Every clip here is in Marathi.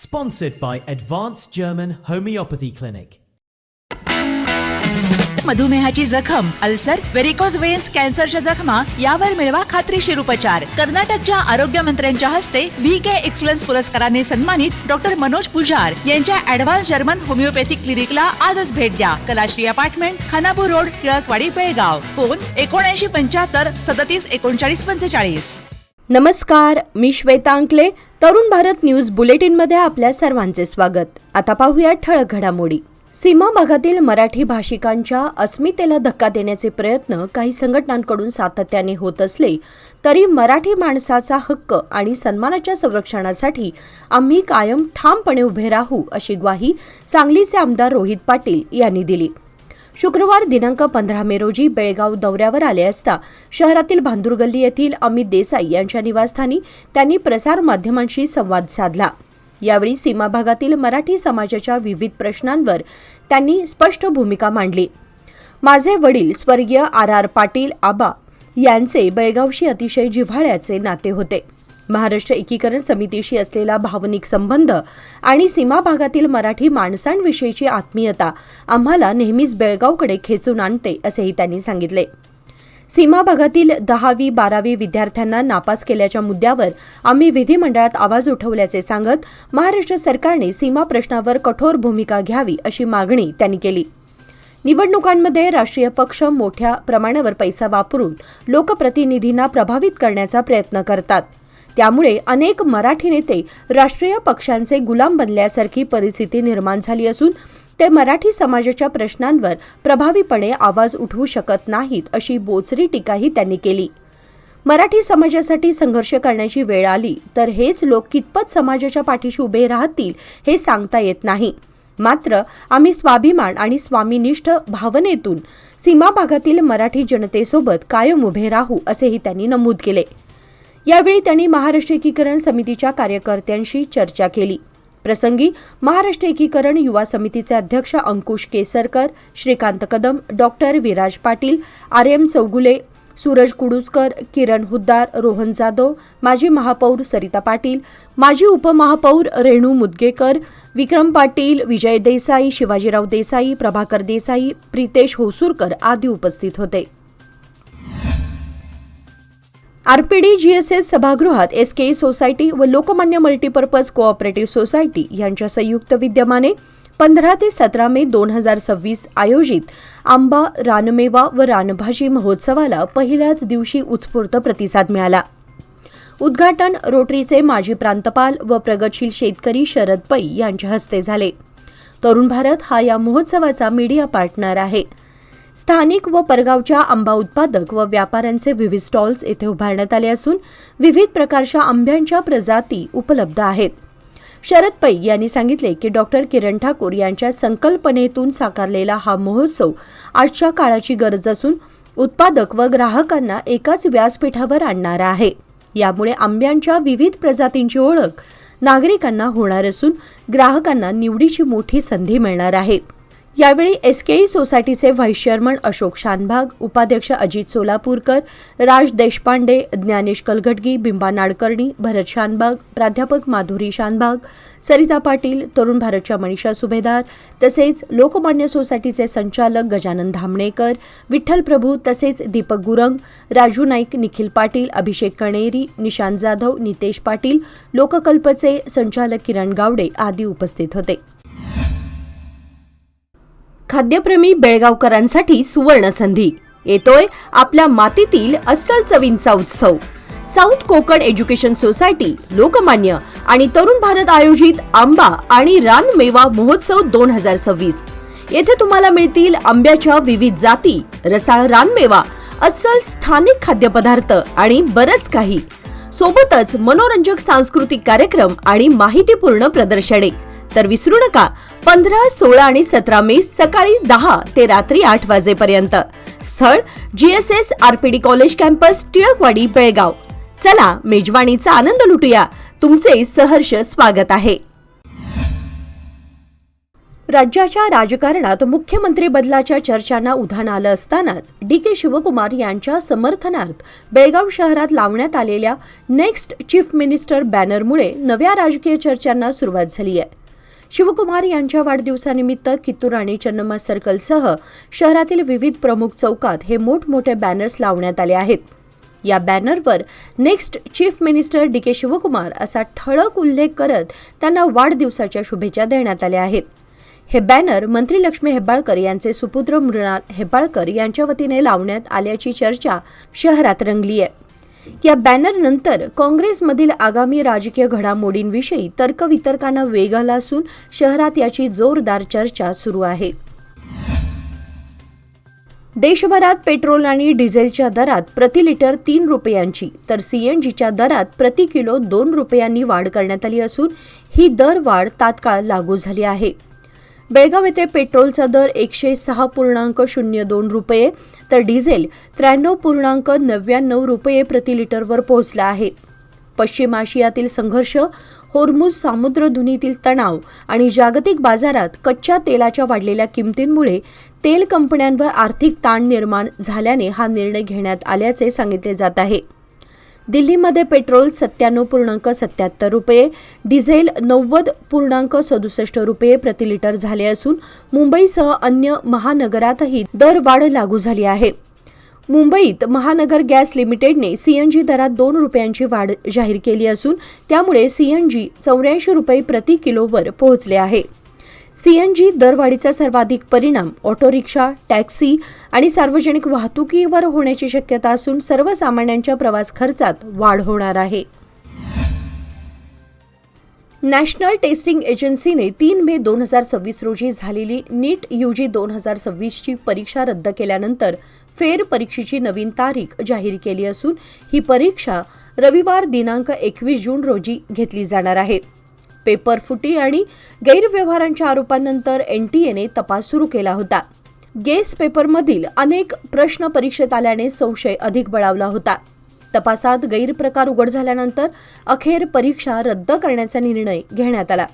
Sponsored by Advanced German Homeopathy Clinic. मधुमेहाची जखम, अल्सर, व्हेरिकोज वेन्स, कॅन्सरच्या जखमा यावर मिळवा खात्रीशीर उपचार. कर्नाटकच्या आरोग्य मंत्र्यांच्या हस्ते VK एक्सलन्स पुरस्काराने सन्मानित डॉक्टर मनोज पुजार यांच्या ॲडव्हान्स जर्मन होमिओपॅथिक क्लिनिकला आजच भेट द्या. Kalashree apartment, Khanapur road, Tilakwadi, Belgaum. Phone 7975 37 39 45. नमस्कार, मी श्वेता अंकले. तरुण भारत न्यूज बुलेटिनमध्ये आपल्या सर्वांचे स्वागत. आता पाहूया ठळक घडामोडी. सीमा भागातील मराठी भाषिकांच्या अस्मितेला धक्का देण्याचे प्रयत्न काही संघटनांकडून सातत्याने होत असले तरी मराठी माणसाचा हक्क आणि सन्मानाच्या संरक्षणासाठी आम्ही कायम ठामपणे उभे राहू, अशी ग्वाही सांगलीचे आमदार रोहित पाटील यांनी दिली. शुक्रवार दिनांक 15 मे रोजी बेळगाव दौऱ्यावर आले असता शहरातील भांदुरगल्ली येथील अमित देसाई यांच्या निवासस्थानी त्यांनी प्रसार माध्यमांशी संवाद साधला. यावेळी सीमा भागातील मराठी समाजाच्या विविध प्रश्नांवर त्यांनी स्पष्ट भूमिका मांडली. माझे वडील स्वर्गीय RR पाटील आबा यांचे बेळगावशी अतिशय जिव्हाळ्याचे नाते होते. महाराष्ट्र एकीकरण समितीशी असलेला भावनिक संबंध आणि सीमा भागातील मराठी माणसांविषयीची आत्मीयता आम्हाला नेहमीच बेळगावकडे खेचून आणते, असेही त्यांनी सांगितले. सीमा भागातील 10वी 12वी विद्यार्थ्यांना नापास केल्याच्या मुद्द्यावर आम्ही विधिमंडळात आवाज उठवल्याचे सांगत महाराष्ट्र सरकारने सीमा प्रश्नावर कठोर भूमिका घ्यावी, अशी मागणी त्यांनी केली. निवडणुकांमध्ये राष्ट्रीय पक्ष मोठ्या प्रमाणावर पैसा वापरून लोकप्रतिनिधींना प्रभावित करण्याचा प्रयत्न करतात. त्यामुळे अनेक मराठी नेते राष्ट्रीय पक्षांचे गुलाम बनल्यासारखी परिस्थिती निर्माण झाली असून ते मराठी समाजाच्या प्रश्नांवर प्रभावीपणे आवाज उठवू शकत नाहीत, अशी बोचरी टीकाही त्यांनी केली. मराठी समाजासाठी संघर्ष करण्याची वेळ आली तर हेच लोक कितपत समाजाच्या पाठीशी उभे राहतील हे सांगता येत नाही. मात्र आम्ही स्वाभिमान आणि स्वामीनिष्ठ भावनेतून सीमा भागातील मराठी जनतेसोबत कायम उभे राहू, असेही त्यांनी नमूद केले. यावेळी त्यांनी महाराष्ट्र एकीकरण समितीच्या कार्यकर्त्यांशी चर्चा केली. प्रसंगी महाराष्ट्र एकीकरण युवा समितीचे अध्यक्ष अंकुश केसरकर, श्रीकांत कदम, डॉक्टर विराज पाटील, RM चौगुले, सूरज कुडुसकर, किरण हुद्दार, रोहन जाधव, माजी महापौर सरिता पाटील, माजी उपमहापौर रेणू मुदगेकर, विक्रम पाटील, विजय देसाई, शिवाजीराव देसाई, प्रभाकर देसाई, प्रितेश होसूरकर आदी उपस्थित होते. RPD GSS सभागृहात SKE सोसायटी व लोकमान्य मल्टीपर्पज कोऑपरेटिव्ह सोसायटी यांच्या संयुक्त विद्यमाने 15 ते 17 मे 2026 आयोजित आंबा, रानमेवा व रानभाजी महोत्सवाला पहिल्याच दिवशी उत्स्फूर्त प्रतिसाद मिळाला. उद्घाटन रोटरीचे माजी प्रांतपाल व प्रगतशील शेतकरी शरद पै यांच्या हस्ते झाले. तरुण भारत हा या महोत्सवाचा मीडिया पार्टनर आहे. स्थानिक व परगावच्या आंबा उत्पादक व व्यापाऱ्यांचे विविध स्टॉल्स येथे उभारण्यात आले असून विविध प्रकारच्या आंब्यांच्या प्रजाती उपलब्ध आहेत. शरद पै यांनी सांगितले की डॉक्टर किरण ठाकूर यांच्या संकल्पनेतून साकारलेला हा महोत्सव आजच्या काळाची गरज असून उत्पादक व ग्राहकांना एकाच व्यासपीठावर आणणारा आहे. यामुळे आंब्यांच्या विविध प्रजातींची ओळख नागरिकांना होणार असून ग्राहकांना निवडीची मोठी संधी मिळणार आहे. यावेळी SKE सोसायटीचे व्हाईस चेअरमन अशोक शानभाग, उपाध्यक्ष अजित सोलापूरकर, राज देशपांडे, ज्ञानेश कलघटगी, बिंबा नाडकर्णी, भरत शानभाग, प्राध्यापक माधुरी शानभाग, सरिता पाटील, तरुण भारतच्या मनीषा सुभेदार तसेच लोकमान्य सोसायटीचे संचालक गजानन धामणेकर, विठ्ठल प्रभू तसेच दीपक गुरंग, राजू नाईक, निखिल पाटील, अभिषेक कणेरी, निशांत जाधव, नितेश पाटील, लोककल्पचे संचालक किरण गावडे आदी उपस्थित होते. खाद्यप्रेमी बेळगावकरांसाठी सुवर्ण संधी. येतोय आपल्या मातीतील अस्सल चवींचा उत्सव. South Konkan education society, Lokmanya आणि तरुण भारत आयोजित आंबा आणि रानमेवा महोत्सव 2026. येथे तुम्हाला मिळतील आंब्याच्या विविध जाती, रसाळ रानमेवा, अस्सल स्थानिक खाद्यपदार्थ आणि बरंच काही. सोबतच मनोरंजक सांस्कृतिक कार्यक्रम आणि माहितीपूर्ण प्रदर्शने. तर विसरू नका 15, 16 आणि 17 मे सकाळी 10 ते रात्री 8 वाजेपर्यंत. स्थळ GSS RPD college campus, Tilakwadi, Belgaum. चला मेजवानीचा आनंद लुटूया. तुमचे सहर्ष स्वागत आहे. राज्याच्या राजकारणात मुख्यमंत्री बदलाच्या चर्चांना उधाण आलं असतानाच डी.के. शिवकुमार यांच्या समर्थनार्थ बेळगाव शहरात लावण्यात आलेल्या नेक्स्ट चीफ मिनिस्टर बॅनरमुळे नव्या राजकीय चर्चांना सुरुवात झाली आहे. शिवकुमार यांच्या वाढदिवसानिमित्त कित्तूर आणि चन्नम्मा सर्कलसह शहरातील विविध प्रमुख चौकात हे मोठमोठे बॅनर्स लावण्यात आले आहेत. या बॅनरवर next chief minister D K. Shivakumar असा ठळक उल्लेख करत त्यांना वाढदिवसाच्या शुभेच्छा देण्यात आल्या आहेत. हे बॅनर मंत्री लक्ष्मी हेब्बाळकर यांचे सुपुत्र मृणाल हेब्बाळकर यांच्या वतीने लावण्यात आल्याची चर्चा शहरात रंगली आहे. या बॅनरनंतर काँग्रेसमधील आगामी राजकीय घडामोडींविषयी तर्कवितर्कांना वेग आला असून शहरात याची जोरदार चर्चा सुरू आहे. देशभरात पेट्रोल आणि डिझेलच्या दरात प्रति लिटर 3 रुपयांची तर सीएनजीच्या दरात प्रति किलो 2 रुपयांनी वाढ करण्यात आली असून ही दरवाढ तात्काळ लागू झाली आहे. बेळगाव येथे पेट्रोलचा दर 106.02 रुपये तर डिझेल 93.99 रुपये प्रति लिटरवर पोहोचला आहे. पश्चिम आशियातील संघर्ष, होर्मुझ सामुद्रधुनीतील तणाव आणि जागतिक बाजारात कच्च्या तेलाच्या वाढलेल्या किमतींमुळे तेल कंपन्यांवर आर्थिक ताण निर्माण झाल्याने हा निर्णय घेण्यात आल्याचे सांगितले जात आहे. दिल्लीमध्ये पेट्रोल 97.77 रुपये, डिझेल 90.67 रुपये प्रति लिटर झाले असून मुंबईसह अन्य महानगरातही दरवाढ लागू झाली आहे. मुंबईत महानगर गॅस लिमिटेडने सीएनजी दरात 2 रुपयांची वाढ जाहीर केली असून त्यामुळे सीएनजी 84 रुपये प्रति किलोवर पोहोचले आहे. सीएनजी दरवाढीचा सर्वाधिक परिणाम ऑटो रिक्षा, टॅक्सी आणि सार्वजनिक वाहतुकीवर होण्याची शक्यता असून सर्वसामान्यांच्या प्रवास खर्चात वाढ होणार आहे. नॅशनल टेस्टिंग एजन्सीने 3 मे 2026 रोजी झालेली नीट यूजी 2026ची परीक्षा रद्द केल्यानंतर फेर परीक्षेची नवीन तारीख जाहीर केली असून ही परीक्षा रविवार दिनांक 21 जून रोजी घेतली जाणार आहे. पेपर फुटी आणि गैरव्यवहारांच्या आरोपांनंतर एनटीएने तपास सुरू केला होता. गेस पेपरमधील अनेक प्रश्न परीक्षेत आल्याने संशय अधिक बळावला होता. तपासात गैरप्रकार उघड झाल्यानंतर अखेर परीक्षा रद्द करण्याचा निर्णय घेण्यात आला.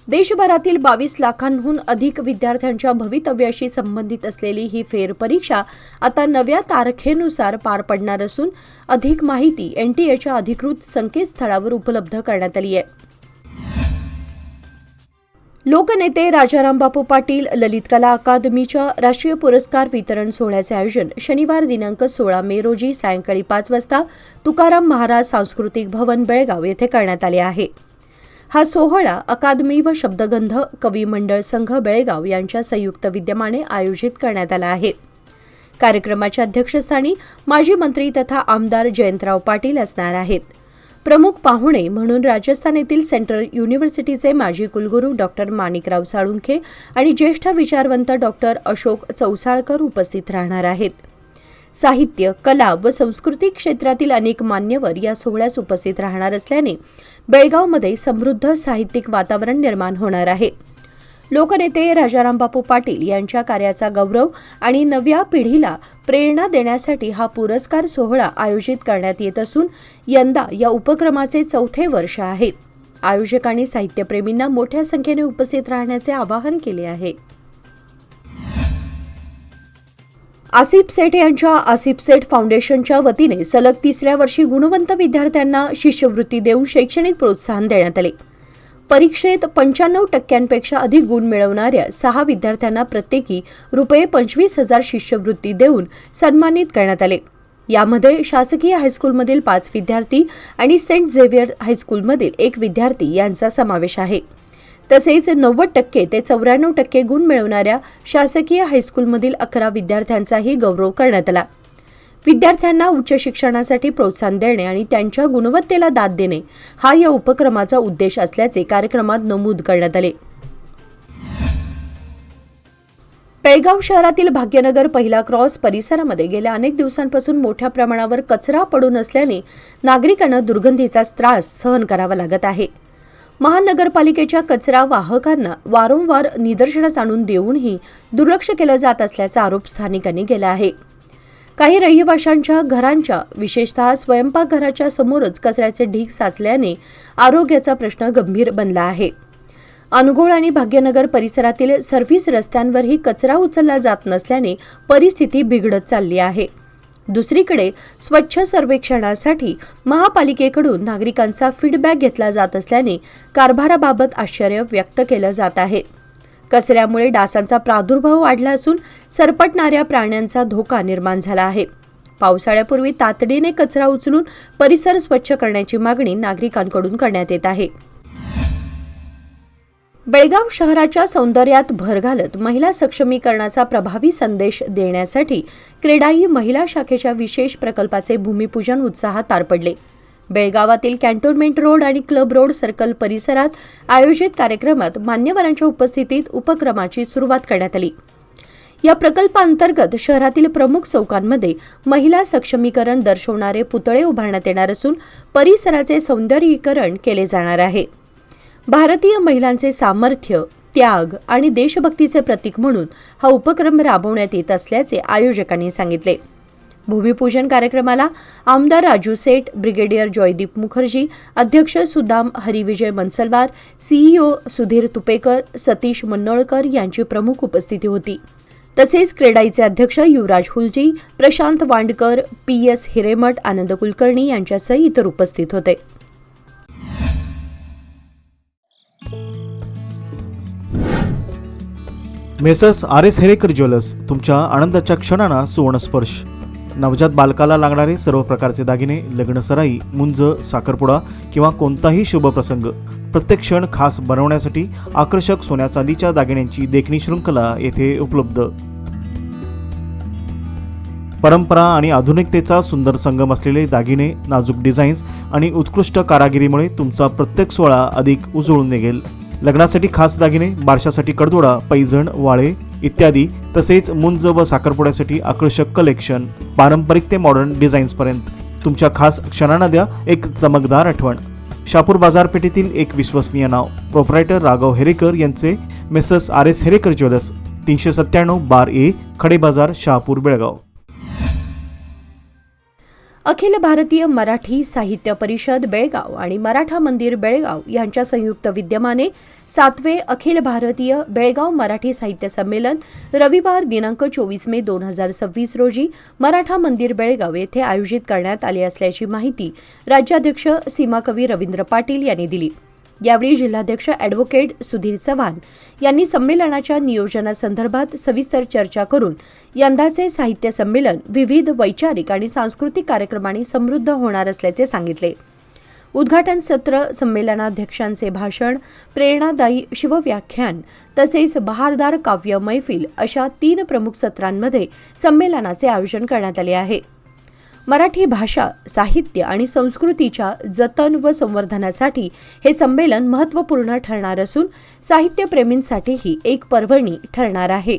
देशभरातील 22 लाखांहून अधिक विद्यार्थ्यांच्या भवितव्याशी संबंधित असलेली ही फेर परीक्षा आता नव्या तारखेनुसार पार पडणार असून अधिक माहिती एनटीएच्या अधिकृत संकेतस्थळावर उपलब्ध करण्यात आली आहे. लोकनेते राजाराम बापू पाटील ललित कला अकादमीच्या राष्ट्रीय पुरस्कार वितरण सोहळ्याचे आयोजन शनिवार दिनांक 16 मे रोजी सायंकाळी 5 वाजता तुकाराम महाराज सांस्कृतिक भवन बेळगाव येथे करण्यात आले आहे. हा सोहळा अकादमी व शब्दगंध कवी मंडळ संघ बेळगाव यांच्या संयुक्त विद्यमाने आयोजित करण्यात आला आहे. कार्यक्रमाच्या अध्यक्षस्थानी माजी मंत्री तथा आमदार जयंतराव पाटील असणार आहेत. प्रमुख पाहुणे म्हणून राजस्थान येथील सेंट्रल युनिव्हर्सिटीचे माजी कुलगुरू डॉक्टर माणिकराव साळुंखे आणि ज्येष्ठ विचारवंत डॉक्टर अशोक चौसाळकर उपस्थित राहणार आहेत. साहित्य, कला व संस्कृती क्षेत्रातील अनेक मान्यवर या सोहळ्यास उपस्थित राहणार असल्याने बेळगावमध्ये समृद्ध साहित्यिक वातावरण निर्माण होणार आहे. लोकनेते राजाराम बापू पाटील यांच्या कार्याचा गौरव आणि नव्या पिढीला प्रेरणा देण्यासाठी हा पुरस्कार सोहळा आयोजित करण्यात येत असून यंदा या उपक्रमाचे 4थे वर्ष आहे. आयोजकांनी साहित्यप्रेमींना मोठ्या संख्येने उपस्थित राहण्याचे आवाहन केले आहे. आसिफ सेठ यांच्या आसिफ सेठ फाउंडेशनच्या वतीने सलग 3ऱ्या वर्षी गुणवंत विद्यार्थ्यांना शिष्यवृत्ती देऊन शैक्षणिक प्रोत्साहन देण्यात आले. परीक्षेत 95% अधिक गुण मिळवणाऱ्या 6 विद्यार्थ्यांना प्रत्येकी ₹25,000 शिष्यवृत्ती देऊन सन्मानित करण्यात आले. यामध्ये शासकीय हायस्कूलमधील 5 विद्यार्थी आणि सेंट झेवियर हायस्कूलमधील 1 विद्यार्थी यांचा समावेश आहे. तसेच 90% ते 94% गुण मिळवणाऱ्या शासकीय हायस्कूलमधील 11 विद्यार्थ्यांचाही गौरव करण्यात आला. विद्यार्थ्यांना उच्च शिक्षणासाठी प्रोत्साहन देणे आणि त्यांच्या गुणवत्तेला दाद देणे हा या उपक्रमाचा उद्देश असल्याचे कार्यक्रमात नमूद करण्यात आले. बेळगाव शहरातील भाग्यनगर पहिला क्रॉस परिसरामध्ये गेल्या अनेक दिवसांपासून मोठ्या प्रमाणावर कचरा पडून असल्याने नागरिकांना दुर्गंधीचा त्रास सहन करावा लागत आहे. महानगरपालिकेच्या कचरा वाहकांना वारंवार निदर्शनास आणून देऊनही दुर्लक्ष केलं जात असल्याचा आरोप स्थानिकांनी केला आहे. काही रहिवाशांच्या घरांच्या विशेषतः स्वयंपाकघराच्या समोरच कचऱ्याचे ढीग साचल्याने आरोग्याचा प्रश्न गंभीर बनला आहे. अनुगोळ आणि भाग्यनगर परिसरातील सर्व्हिस रस्त्यांवरही कचरा उचलला जात नसल्याने परिस्थिती बिघडत चालली आहे. दुसरीकडे स्वच्छ सर्वेक्षणासाठी महापालिकेकडून नागरिकांचा फीडबॅक घेतला जात असल्याने कारभाराबाबत आश्चर्य व्यक्त केलं जात आहे. कचऱ्यामुळे डासांचा प्रादुर्भाव वाढला असून सरपटणाऱ्या प्राण्यांचा धोका निर्माण झाला आहे. पावसाळ्यापूर्वी तातडीने कचरा उचलून परिसर स्वच्छ करण्याची मागणी नागरिकांकडून करण्यात येत आहे. बेळगाव शहराच्या सौंदर्यात भर घालत महिला सक्षमीकरणाचा प्रभावी संदेश देण्यासाठी क्रेडाई महिला शाखेच्या विशेष प्रकल्पाचे भूमिपूजन उत्साहात पार पडले. बेळगावातील कॅन्टोन्मेंट रोड आणि क्लब रोड सर्कल परिसरात आयोजित कार्यक्रमात मान्यवरांच्या उपस्थितीत उपक्रमाची सुरुवात करण्यात आली. या प्रकल्पांतर्गत शहरातील प्रमुख चौकांमध्ये महिला सक्षमीकरण दर्शवणारे पुतळे उभारण्यात येणार असून परिसराचे सौंदर्यीकरण केले जाणार आहे. भारतीय महिलांचे सामर्थ्य, त्याग आणि देशभक्तीचे प्रतीक म्हणून हा उपक्रम राबवण्यात येत असल्याचे आयोजकांनी सांगितले. भूमिपूजन कार्यक्रमाला आमदार राजू सेठ, ब्रिगेडियर जॉयदीप मुखर्जी, अध्यक्ष सुदाम हरिविजय मनसलवार, सीईओ सुधीर तुपेकर, सतीश मन्नोळकर यांची प्रमुख उपस्थिती होती. तसेच क्रेडाईचे अध्यक्ष युवराज हुलजी, प्रशांत वांडकर, PS हिरेमठ, आनंद कुलकर्णी यांच्यासह इतर उपस्थित होते. मेसर्स RS हेरेकर ज्वेलर्स तुमच्या आनंदाच्या क्षणांना सुवर्णस्पर्श. नवजात बालकाला लागणारे सर्व प्रकारचे दागिने, लग्नसराई, मुंज, साखरपुडा किंवा कोणताही शुभ प्रसंग प्रत्येक क्षण खास बनवण्यासाठी आकर्षक सोन्या चांदीच्या दागिन्यांची देखणी शृंखला येथे उपलब्ध. परंपरा आणि आधुनिकतेचा सुंदर संगम असलेले दागिने, नाजूक डिझाईन्स आणि उत्कृष्ट कारागिरीमुळे तुमचा प्रत्येक सोहळा अधिक उजळून निघेल. लग्नासाठी खास दागिने, बारशासाठी कडदोडा, पैजण, वाळे इत्यादी, तसेच मुंज व साखरपुड्यासाठी आकर्षक कलेक्शन, पारंपरिक ते मॉडर्न डिझाईन्सपर्यंत तुमच्या खास क्षणांना द्या एक चमकदार आठवण. शहापूर बाजारपेठेतील एक विश्वसनीय नाव, प्रोप्रायटर राघव हेरेकर यांचे messrs RS Herekar jewellers, 397 bar A, खडे बाजार, शहापूर, बेळगाव. अखिल भारतीय मराठी साहित्य परिषद बेळगाव आणि मराठा मंदिर बेळगाव यांच्या संयुक्त विद्यमाने 7वे अखिल भारतीय बेळगाव मराठी साहित्य संमेलन रविवार दिनांक 24 मे 2026 रोजी मराठा मंदिर बेळगाव येथे आयोजित करण्यात आले असल्याची माहिती राज्याध्यक्ष सीमाकवी रवींद्र पाटील यांनी दिली. यावेळी जिल्हाध्यक्ष ॲडव्होकेट सुधीर चव्हाण यांनी संमेलनाच्या नियोजनासंदर्भात सविस्तर चर्चा करून यंदाचे साहित्य संमेलन विविध वैचारिक आणि सांस्कृतिक कार्यक्रमांनी समृद्ध होणार असल्याचे सांगितले. उद्घाटन सत्र, संमेलनाध्यक्षांचे भाषण, प्रेरणादायी शिवव्याख्यान तसेच बहारदार काव्य मैफिल अशा 3 प्रमुख सत्रांमध्ये संमेलनाचे आयोजन करण्यात आले आहे. मराठी भाषा, साहित्य आणि संस्कृतीच्या जतन व संवर्धनासाठी हे संमेलन महत्त्वपूर्ण ठरणार असून साहित्यप्रेमींसाठीही एक पर्वणी ठरणार आहे.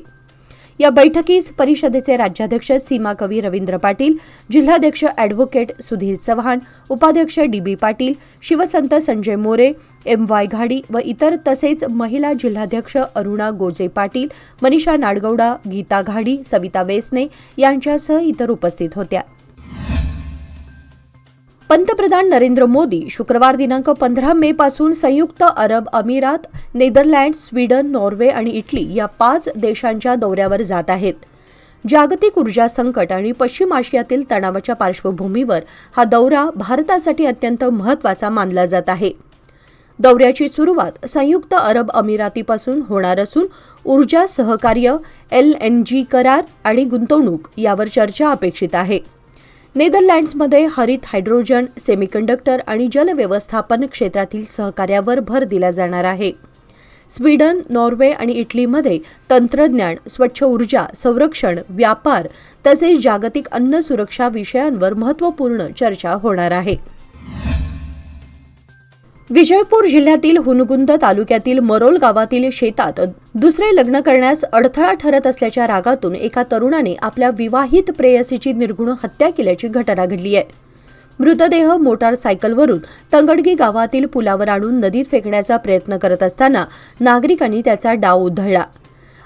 या बैठकीस परिषदेचे राज्याध्यक्ष सीमाकवी रवींद्र पाटील, जिल्हाध्यक्ष ॲडव्होकेट सुधीर चव्हाण, उपाध्यक्ष DB पाटील, शिवसंत संजय मोरे, MY घाडी व इतर, तसेच महिला जिल्हाध्यक्ष अरुणा गोजे पाटील, मनीषा नाडगौडा, गीता घाडी, सविता वेसने यांच्यासह इतर उपस्थित होत्या. पंतप्रधान नरेंद्र मोदी शुक्रवार दिनांक 15 मे पासून संयुक्त अरब अमिरात, नेदरलँड, स्वीडन, नॉर्वे आणि इटली या 5 देशांच्या दौऱ्यावर जात आहेत. जागतिक ऊर्जा संकट आणि पश्चिम आशियातील तणावाच्या पार्श्वभूमीवर हा दौरा भारतासाठी अत्यंत महत्त्वाचा मानला जात आहे. दौऱ्याची सुरुवात संयुक्त अरब अमिरातीपासून होणार असून ऊर्जा सहकार्य, LNG करार आणि गुंतवणूक यावर चर्चा अपेक्षित आहे. नेदरलँड्समध्ये हरित हायड्रोजन, सेमीकंडक्टर आणि जलव्यवस्थापन क्षेत्रातील सहकार्यावर भर दिला जाणार आहे. स्वीडन, नॉर्वे आणि इटलीमध्ये तंत्रज्ञान, स्वच्छ ऊर्जा, संरक्षण, व्यापार तसेच जागतिक अन्न सुरक्षा विषयांवर महत्त्वपूर्ण चर्चा होणार आहे. विजयपूर जिल्ह्यातील हुनगुंद तालुक्यातील मरोल गावातील शेतात दुसरे लग्न करण्यास अडथळा ठरत असल्याच्या रागातून एका तरुणाने आपल्या विवाहित प्रेयसीची निर्घृण हत्या केल्याची घटना घडली आहे. मृतदेह मोटारसायकलवरून तंगडगी गावातील पुलावर आणून नदीत फेकण्याचा प्रयत्न करत असताना नागरिकांनी त्याचा डाव उधळला.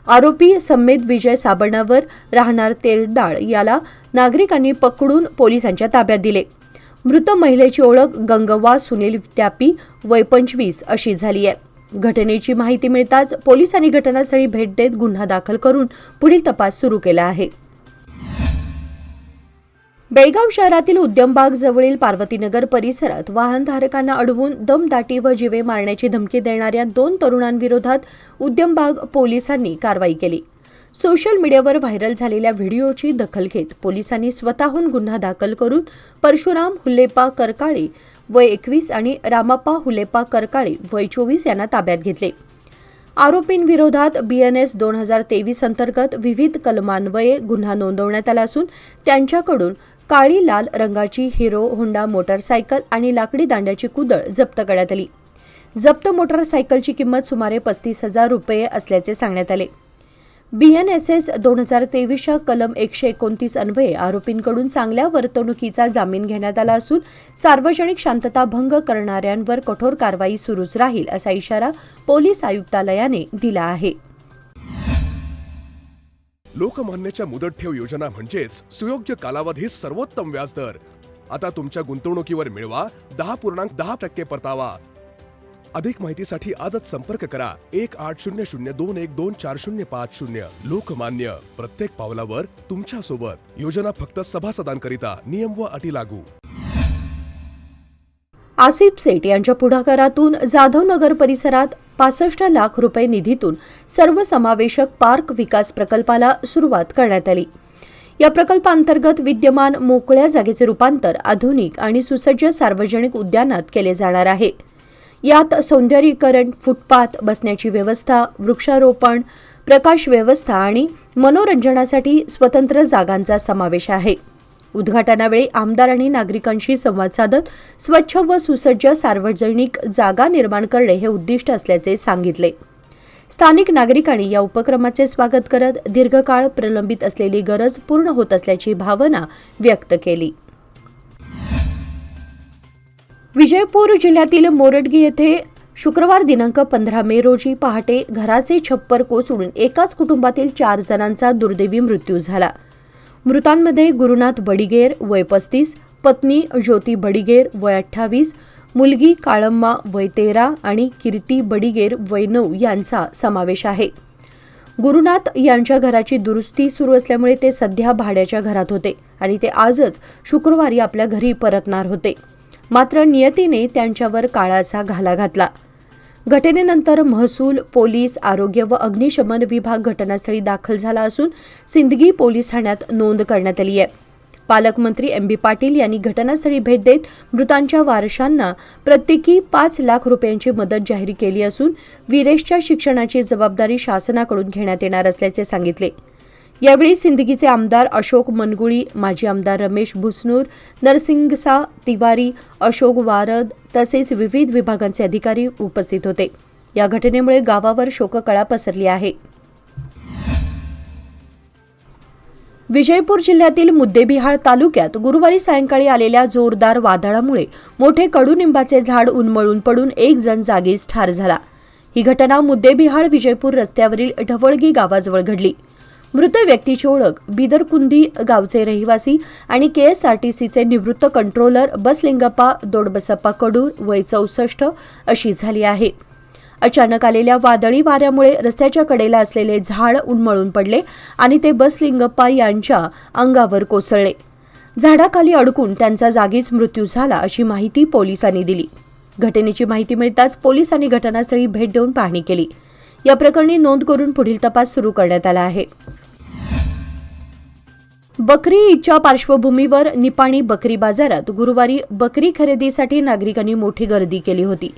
आरोपी सम्मेद विजय साबणावर राहणार तेरडाळ याला नागरिकांनी पकडून पोलिसांच्या ताब्यात दिले. मृत महिलेची ओळख गंगव्वा सुनील त्यापी, वय 25 अशी झाली आहे. घटनेची माहिती मिळताच पोलिसांनी घटनास्थळी भेट देत गुन्हा दाखल करून पुढील तपास सुरू केला आहे. बेळगाव शहरातील उद्यमबाग जवळील पार्वतीनगर परिसरात वाहनधारकांना अडवून दमदाटी व जीवे मारण्याची धमकी देणाऱ्या 2 तरुणांविरोधात उद्यमबाग पोलिसांनी कारवाई केली. सोशल मीडियावर व्हायरल झालेल्या व्हिडिओची दखल घेत पोलिसांनी स्वतःहून गुन्हा दाखल करून परशुराम हुल्लेप्पा करकाळे वय 21 आणि रामप्पा हुल्लेप्पा करकाळे वय 24 यांना ताब्यात घेतले. आरोपींविरोधात BNS 2023 अंतर्गत विविध कलमान्वये गुन्हा नोंदवण्यात आला असून त्यांच्याकडून काळी लाल रंगाची हिरो होंडा मोटारसायकल आणि लाकडी दांड्याची कुदळ जप्त करण्यात आली. जप्त मोटारसायकलची किंमत सुमारे 35,000 रुपये असल्याचे सांगण्यात आले. BNSS 2023च्या कलम 129 अन्वये आरोपींकडून चांगल्या वर्तणुकीचा जामीन घेण्यात आला असून सार्वजनिक शांतता भंग करणाऱ्यांवर कठोर कारवाई सुरूच राहील असा इशारा पोलीस आयुक्तालयाने दिला आहे. लोकमान्यच्या मुदत ठेव योजना म्हणजेच सुयोग्य कालावधी सर्वोत्तम व्याजदर. आता तुमच्या गुंतवणुकीवर मिळवा 10.10% परतावा. अधिक माहितीसाठी आजच संपर्क करा 1800212405. लोकमान्य, प्रत्येक पावलावर तुमच्या सोबत. योजना फक्त सभासदांकरिता. नियम व अटी लागू. आसिफ सेठ यांच्या पुढाकारातून जाधवनगर परिसरात 65 लाख रुपये निधीतून सर्वसमावेशक पार्क विकास प्रकल्पाला सुरुवात करण्यात आली. या प्रकल्पांतर्गत विद्यमान मोकळ्या जागेचे रूपांतर आधुनिक आणि सुसज्ज सार्वजनिक उद्यानात केले जाणार आहे. यात सौंदर्यीकरण, फुटपाथ, बसण्याची व्यवस्था, वृक्षारोपण, प्रकाश व्यवस्था आणि मनोरंजनासाठी स्वतंत्र जागांचा समावेश आहे. उद्घाटनावेळी आमदारांनी नागरिकांशी संवाद साधत स्वच्छ व सुसज्ज सार्वजनिक जागा निर्माण करणे हे उद्दिष्ट असल्याचे सांगितले. स्थानिक नागरिकांनी या उपक्रमाचे स्वागत करत दीर्घकाळ प्रलंबित असलेली गरज पूर्ण होत असल्याची भावना व्यक्त केली. विजयपूर जिल्ह्यातील मोरडगी येथे शुक्रवार दिनांक 15 मे रोजी पहाटे घराचे छप्पर कोसळून एकाच कुटुंबातील 4 जणांचा दुर्दैवी मृत्यू झाला. मृतांमध्ये गुरुनाथ बडिगेर वय 35, पत्नी ज्योती बडिगेर वय 28, मुलगी काळम्मा वय 13 आणि कीर्ती बडिगेर वय 9 यांचा समावेश आहे. गुरुनाथ यांच्या घराची दुरुस्ती सुरू असल्यामुळे ते सध्या भाड्याच्या घरात होते आणि ते आजच शुक्रवारी आपल्या घरी परतणार होते. मात्र नियतीने त्यांच्यावर काळाचा घाला घातला. घटनेनंतर महसूल, पोलीस, आरोग्य व अग्निशमन विभाग घटनास्थळी दाखल झाला असून सिंदगी पोलीस ठाण्यात नोंद करण्यात आली आहे. पालकमंत्री MB पाटील यांनी घटनास्थळी भेट देत मृतांच्या वारसांना प्रत्येकी 5 लाख रुपयांची मदत जाहीर केली असून वीरेशच्या शिक्षणाची जबाबदारी शासनाकडून घेण्यात येणार असल्याचे सांगितले. यावेळी सिंदगीचे आमदार अशोक मनगुळी, माजी आमदार रमेश भुसनूर, नरसिंगसा तिवारी, अशोक वारद तसेच विविध विभागांचे अधिकारी उपस्थित होते. या घटनेमुळे गावावर शोककळा पसरली आहे. विजयपूर जिल्ह्यातील मुद्देबिहाळ तालुक्यात गुरुवारी सायंकाळी आलेल्या जोरदार वादळामुळे मोठे कडुनिंबाचे झाड उन्मळून पडून एक जण जागीच ठार झाला. ही घटना मुद्देबिहाळ विजयपूर रस्त्यावरील ढवळगी गावाजवळ घडली. मृत व्यक्तीची ओळख बिदरकुंदी गावचे रहिवासी आणि KSRTCचे निवृत्त कंट्रोलर बसलिंगप्पा दोडबसप्पा कडूर वय 64 अशी झाली आहे. अचानक आलेल्या वादळी वाऱ्यामुळे रस्त्याच्या कडेला असलेले झाड उन्मळून पडले आणि ते बसलिंगप्पा यांच्या अंगावर कोसळले. झाडाखाली अडकून त्यांचा जागीच मृत्यू झाला अशी माहिती पोलिसांनी दिली. घटनेची माहिती मिळताच पोलिसांनी घटनास्थळी भेट देऊन पाहणी केली. या प्रकरणी नोंद करून पुढील तपास सुरू करण्यात आला आहे. बकरी ईदच्या पार्श्वभूमीवर निपाणी बकरी बाजारात गुरुवारी बकरी खरेदीसाठी नागरिकांनी मोठी गर्दी केली होती.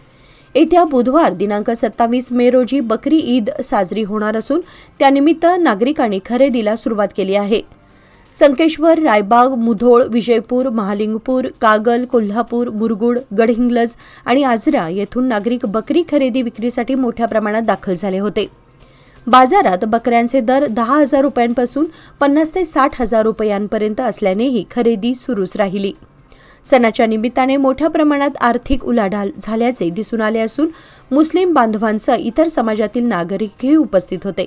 येत्या बुधवार दिनांक 27 मे रोजी बकरी ईद साजरी होणार असून त्यानिमित्त नागरिकांनी खरेदीला सुरुवात केली आहे. संकेश्वर, रायबाग, मुधोळ, विजयपूर, महालिंगपूर, कागल, कोल्हापूर, मुरगुड, गडहिंग्लज आणि आजरा येथून नागरिक बकरी खरेदी विक्रीसाठी मोठ्या प्रमाणात दाखल झाले होते. बाजारात बकऱ्यांचे दर 10,000 रुपयांपासून 50,000 ते 60,000 रुपयांपर्यंत असल्यानेही खरेदी सुरूच राहिली. सणाच्या निमित्ताने मोठ्या प्रमाणात आर्थिक उलाढाल झाल्याचे दिसून आले असून मुस्लिम बांधवांसह इतर समाजातील नागरिकही उपस्थित होते.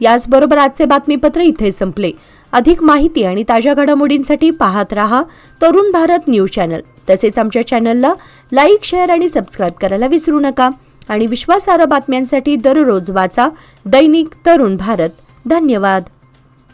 याचबरोबर आजचे बातमीपत्र इथे संपले. अधिक माहिती आणि ताज्या घडामोडींसाठी पाहत रहा तरुण भारत न्यूज चॅनल. तसेच आमच्या चॅनलला लाईक, शेअर आणि सबस्क्राईब करायला विसरू नका. आणि विश्वासार्ह बातम्यांसाठी दररोज वाचा दैनिक तरुण भारत. धन्यवाद.